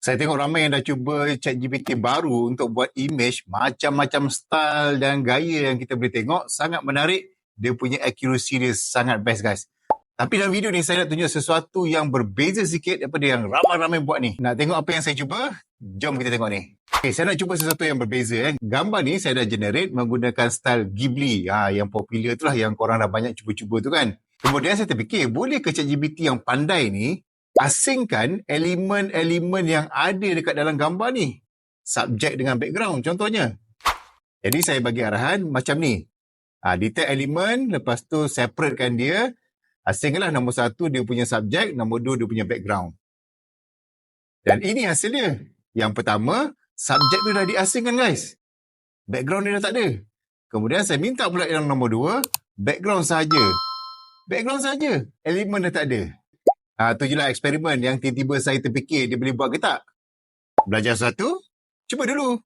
Saya tengok ramai yang dah cuba ChatGPT baru untuk buat image, macam-macam style dan gaya yang kita boleh tengok, sangat menarik. Dia punya accuracy dia sangat best guys. Tapi dalam video ni saya nak tunjuk sesuatu yang berbeza sikit daripada yang ramai-ramai buat ni. Nak tengok apa yang saya cuba? Jom kita tengok ni. Okay, saya nak cuba sesuatu yang berbeza. Gambar ni saya dah generate menggunakan style Ghibli. Yang popular tu lah, yang korang dah banyak cuba-cuba tu kan. Kemudian saya terfikir, boleh ke ChatGPT yang pandai ni asingkan elemen-elemen yang ada dekat dalam gambar ni? Subjek dengan background contohnya. Jadi saya bagi arahan macam ni. Detect elemen, lepas tu separatekan dia. Asingkanlah nombor 1 dia punya subjek, nombor 2 dia punya background. Dan ini hasilnya. Yang pertama, subjek tu dah diasingkan guys. Background dia dah tak ada. Kemudian saya minta pula yang nombor 2, background saja. Background saja, elemen dah tak ada. Tu je lah eksperimen yang tiba-tiba saya terfikir dia boleh buat ke tak. Belajar satu, cuba dulu.